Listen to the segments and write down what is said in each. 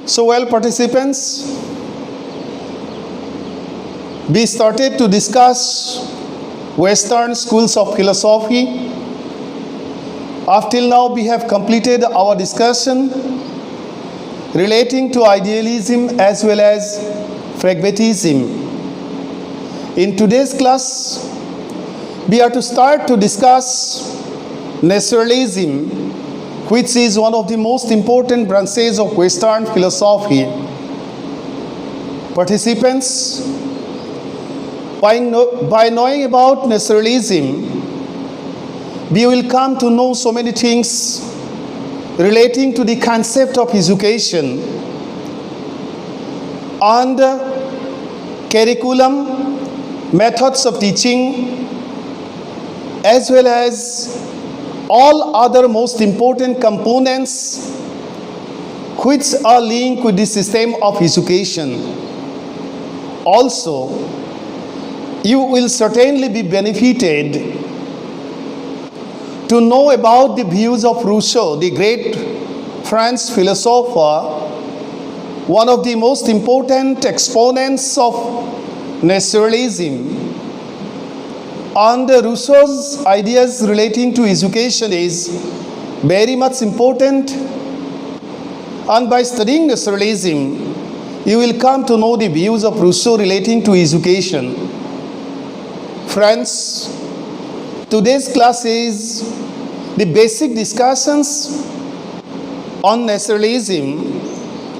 So, well, participants, we started to discuss Western schools of philosophy. Up till now, we have completed our discussion relating to idealism as well as pragmatism. In today's class, we are to start to discuss naturalism, which is one of the most important branches of Western philosophy. Participants, by knowing about naturalism, we will come to know so many things relating to the concept of education and curriculum, methods of teaching, as well as all other most important components which are linked with the system of education. Also, you will certainly be benefited to know about the views of Rousseau, the great French philosopher, one of the most important exponents of naturalism. And Rousseau's ideas relating to education is very much important. And by studying naturalism, you will come to know the views of Rousseau relating to education. Friends, today's class is the basic discussions on naturalism,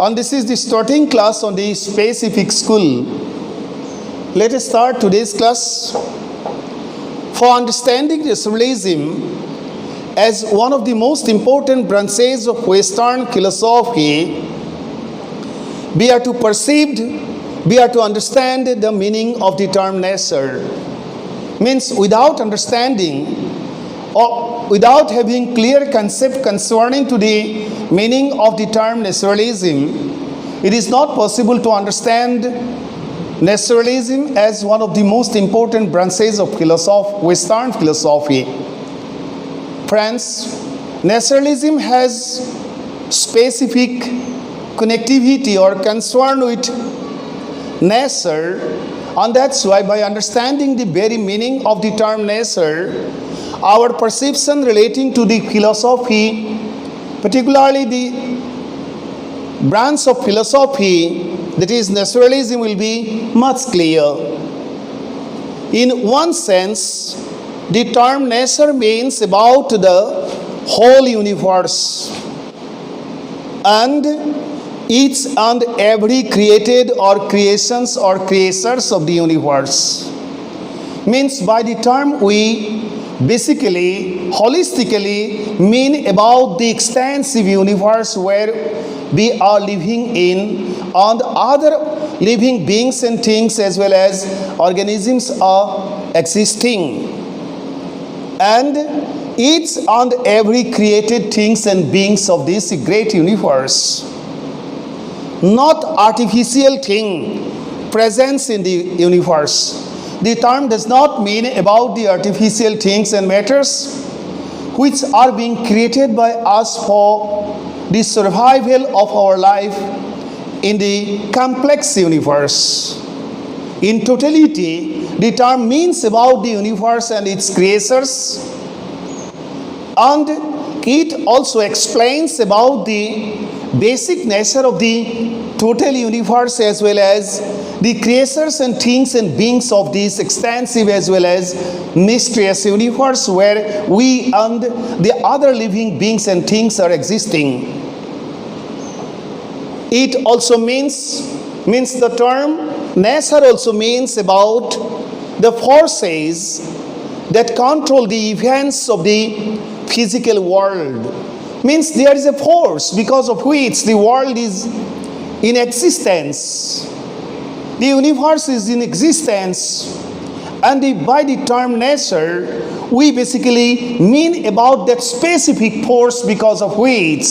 and this is the starting class on the specific school. Let us start today's class. For understanding naturalism as one of the most important branches of Western philosophy, we are to understand the meaning of the term nature. Means without understanding or without having clear concept concerning to the meaning of the term naturalism, it is not possible to understand naturalism as one of the most important branches of Western philosophy. Friends, naturalism has specific connectivity or concern with nature, and that's why by understanding the very meaning of the term nature, our perception relating to the philosophy, particularly the branch of philosophy that is naturalism, will be much clearer. In one sense, the term nature means about the whole universe and each and every created or creations or creators of the universe. Means by the term we basically, holistically mean about the extensive universe where we are living in, and other living beings and things as well as organisms are existing. And each and every created things and beings of this great universe, not artificial thing presence in the universe. The term does not mean about the artificial things and matters which are being created by us for the survival of our life in the complex universe. In totality, the term means about the universe and its creators, and it also explains about the basic nature of the total universe as well as the creators and things and beings of this extensive as well as mysterious universe where we and the other living beings and things are existing. It also means the term nature also means about the forces that control the events of the physical world. Means there is a force because of which the world is in existence. The universe is in existence, and by the term nature, we basically mean about that specific force because of which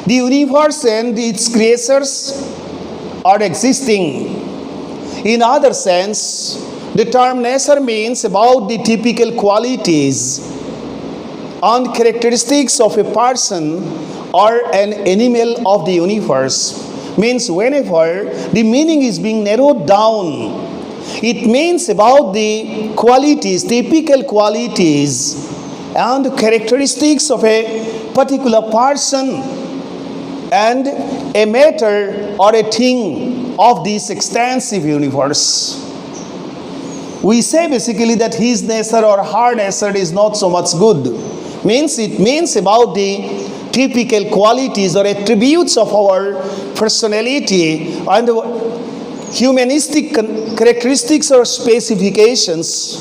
the universe and its creators are existing. In other sense, the term nature means about the typical qualities and characteristics of a person or an animal of the universe. means whenever the meaning is being narrowed down, it means about the qualities, typical qualities and characteristics of a particular person and a matter or a thing of this extensive universe. We say basically that his nature or her nature is not so much good. It means about the typical qualities or attributes of our personality and humanistic characteristics or specifications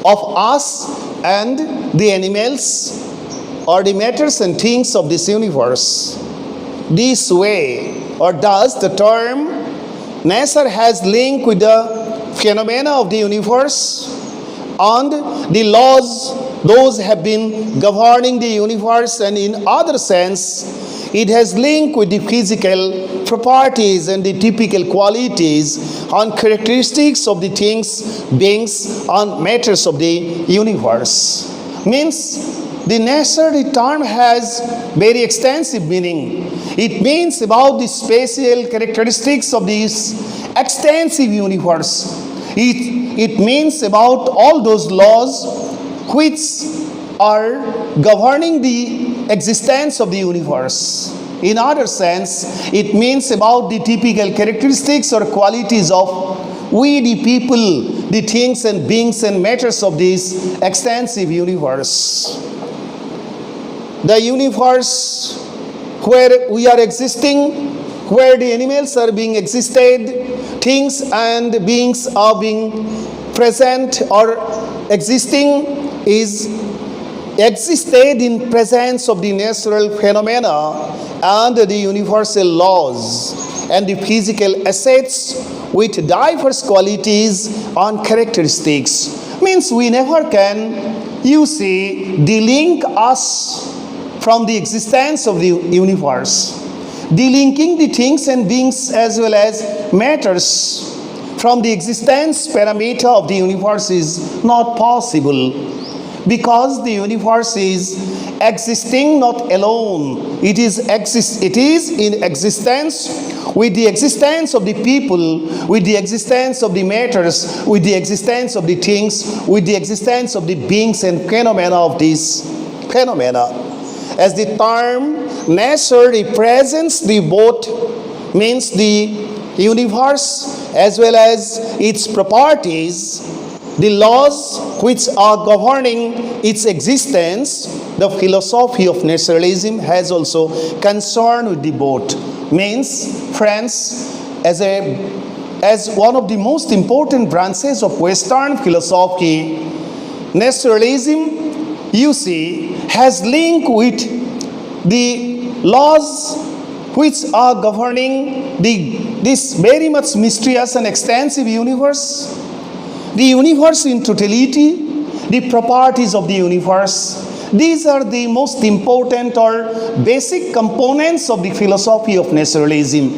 of us and the animals or the matters and things of this universe. This way, or thus, the term nature has link with the phenomena of the universe and the laws those have been governing the universe, and in other sense it has link with the physical properties and the typical qualities and characteristics of the things, beings and matters of the universe. The nature, the term has very extensive meaning. It means about the spatial characteristics of this extensive universe. It means about all those laws which are governing the existence of the universe. In other sense, it means about the typical characteristics or qualities of we the people, the things and beings and matters of this extensive universe. The universe where we are existing, where the animals are being existed, things and beings are being present or existing, is existed in presence of the natural phenomena and the universal laws and the physical assets with diverse qualities and characteristics. We never can, delink us from the existence of the universe. Delinking the things and beings as well as matters from the existence parameter of the universe is not possible, because the universe is existing not alone. It is in existence with the existence of the people, with the existence of the matters, with the existence of the things, with the existence of the beings and phenomena of these phenomena. As the term nature represents the both, the universe as well as its properties, the laws which are governing its existence, the philosophy of naturalism has also concern with the both. Friends, as one of the most important branches of Western philosophy, naturalism, has link with the laws which are governing this very much mysterious and extensive universe. The universe in totality, the properties of the universe, these are the most important or basic components of the philosophy of naturalism.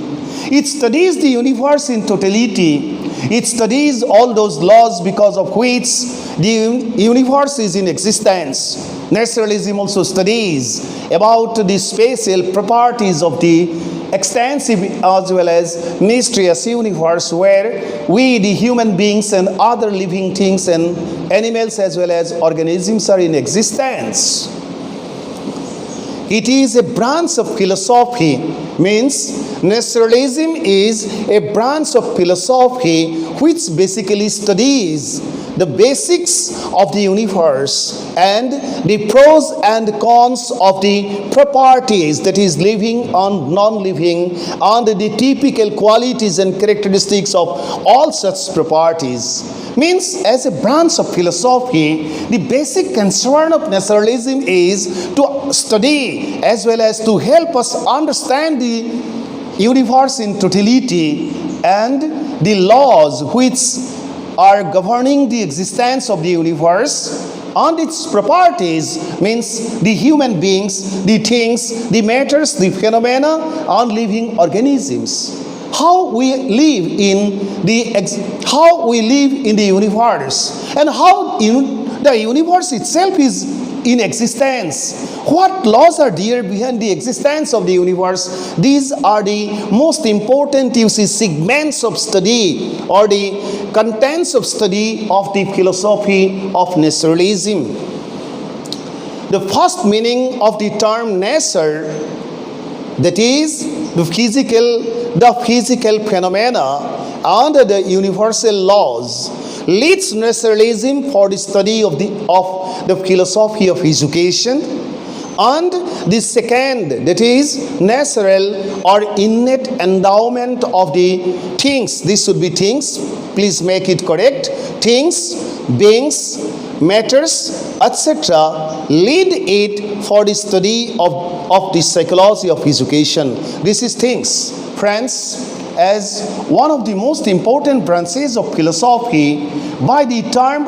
It studies the universe in totality. It studies all those laws because of which the universe is in existence. Naturalism also studies about the spatial properties of the extensive as well as mysterious universe where we, the human beings and other living things and animals as well as organisms are in existence. It is a branch of philosophy, naturalism is a branch of philosophy which basically studies the basics of the universe and the pros and cons of the properties, that is living and non-living, and the typical qualities and characteristics of all such properties. As a branch of philosophy, the basic concern of naturalism is to study as well as to help us understand the universe in totality and the laws which are governing the existence of the universe and its properties, the human beings, the things, the matters, the phenomena, and living organisms. How we live in the universe, and how the universe itself is in existence. What laws are there behind the existence of the universe? These are the most important, segments of study or the contents of study of the philosophy of naturalism. The first meaning of the term nature, that is the physical phenomena under the universal laws, leads naturalism for the study of the philosophy of education. And the second, that is natural or innate endowment of the things. This should be things, please make it correct. Things, beings, matters, etc. lead it for the study of the psychology of education. This is things. Friends, as one of the most important branches of philosophy, by the term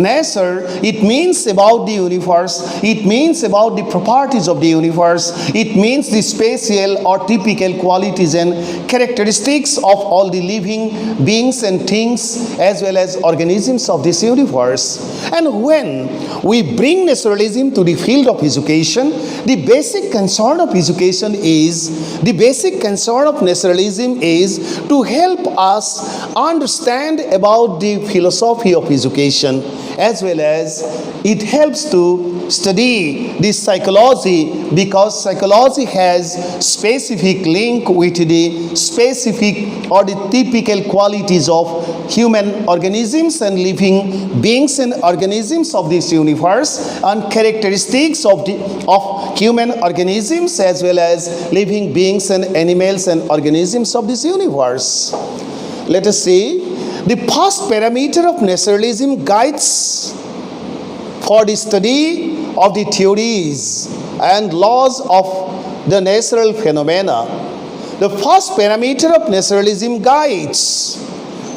nature, it means about the universe, it means about the properties of the universe, it means the spatial or typical qualities and characteristics of all the living beings and things as well as organisms of this universe. And when we bring naturalism to the field of education, the basic concern of education is, the basic concern of naturalism is to help us understand about the philosophy of education, as well as it helps to study the psychology, because psychology has specific link with the specific or the typical qualities of human organisms and living beings and organisms of this universe, and characteristics of human organisms as well as living beings and animals and organisms of this universe. Let us see. The first parameter of naturalism guides for the study of the theories and laws of the natural phenomena. The first parameter of naturalism guides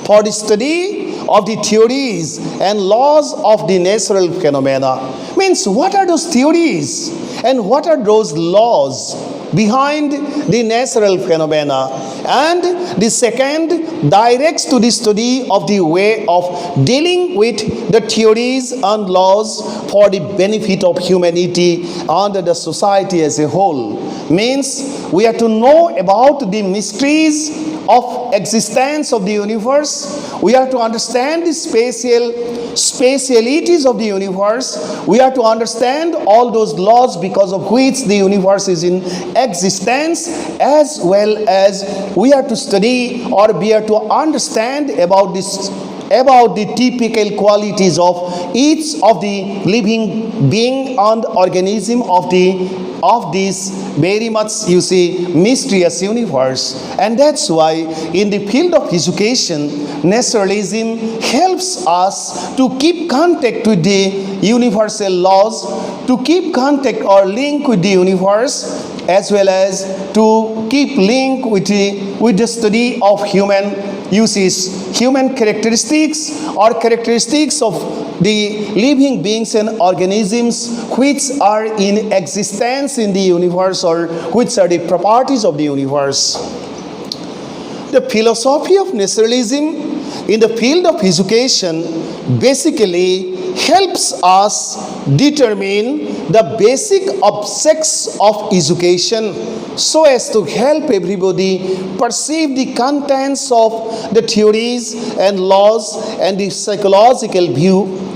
for the study of the theories and laws of the natural phenomena. Means, what are those theories and what are those laws behind the natural phenomena? And the second directs to the study of the way of dealing with the theories and laws for the benefit of humanity and the society as a whole. Means, we have to know about the mysteries of existence of the universe. We have to understand the spatialities of the universe. We have to understand all those laws because of which the universe is in existence, as well as we have to study or we have to understand about the typical qualities of each of the living being and organism of this very much mysterious universe. And that's why in the field of education, naturalism helps us to keep contact with the universal laws, to keep contact or link with the universe, as well as to keep link with the study of human characteristics or characteristics of the living beings and organisms which are in existence in the universe, or which are the properties of the universe. The philosophy of naturalism in the field of education basically helps us determine the basic objects of education so as to help everybody perceive the contents of the theories and laws, and the psychological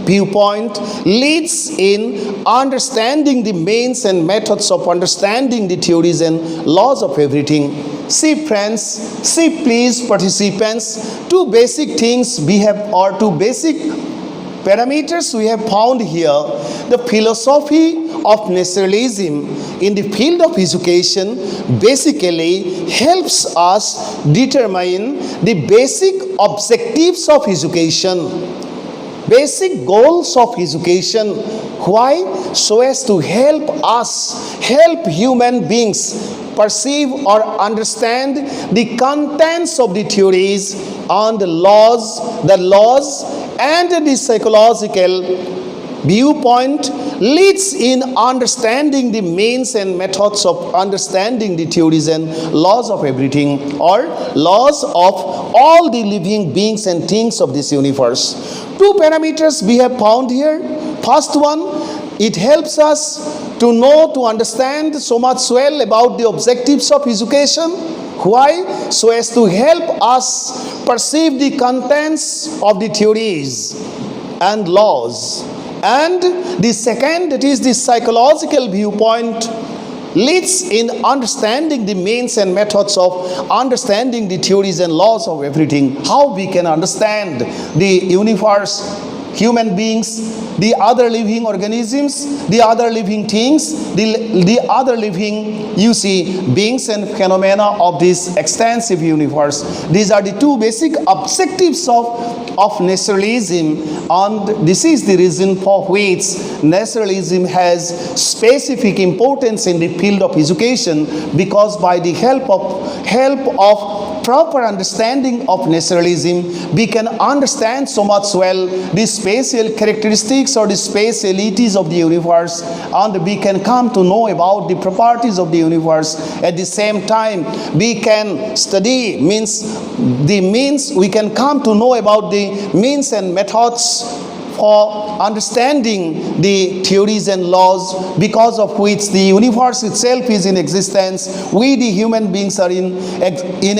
viewpoint leads in understanding the means and methods of understanding the theories and laws of everything. See friends, see please participants, two basic things we have, or two basic parameters we have found here. The philosophy of naturalism in the field of education basically helps us determine the basic objectives of education, basic goals of education. Why? So as to help us, help human beings perceive or understand the contents of the theories and the laws and the psychological viewpoint leads in understanding the means and methods of understanding the theories and laws of everything, or laws of all the living beings and things of this universe. Two parameters we have found here. First one, It helps us to know, to understand so much well about the objectives of education. Why? So as to help us perceive the contents of the theories and laws. And the second, that is the psychological viewpoint, leads in understanding the means and methods of understanding the theories and laws of everything. How we can understand the universe, human beings, the other living organisms, the other living things, the other living, beings and phenomena of this extensive universe. These are the two basic objectives of naturalism, and this is the reason for which naturalism has specific importance in the field of education, because by the help of proper understanding of naturalism, we can understand so much well the spatial characteristics or the spatialities of the universe, and we can come to know about the properties of the universe. At the same time, we can study we can come to know about the means and methods for understanding the theories and laws because of which the universe itself is in existence. We, the human beings, are in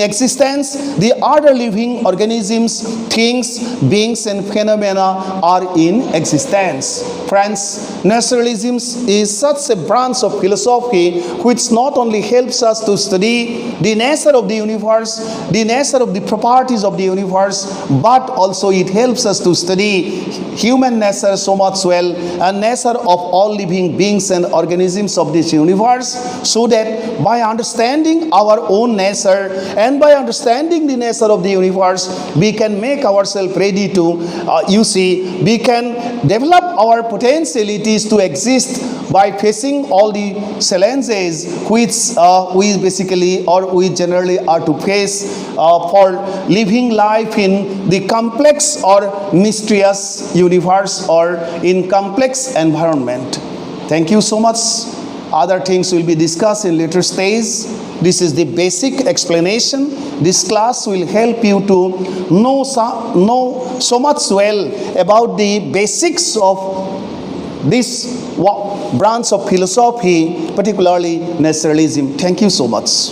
existence. The other living organisms, things, beings and phenomena are in existence. Friends, naturalism is such a branch of philosophy which not only helps us to study the nature of the universe, the nature of the properties of the universe, but also it helps us to study human nature so much well, and nature of all living beings and organisms of this universe, so that by understanding our own nature and by understanding the nature of the universe, we can make ourselves ready to, we can develop our potentialities to exist by facing all the challenges which we generally are to face for living life in the complex or mysterious universe or in complex environment. Thank you so much. Other things will be discussed in later stage. This is the basic explanation. This class will help you to know so much well about the basics of this branch of philosophy, particularly naturalism. Thank you so much.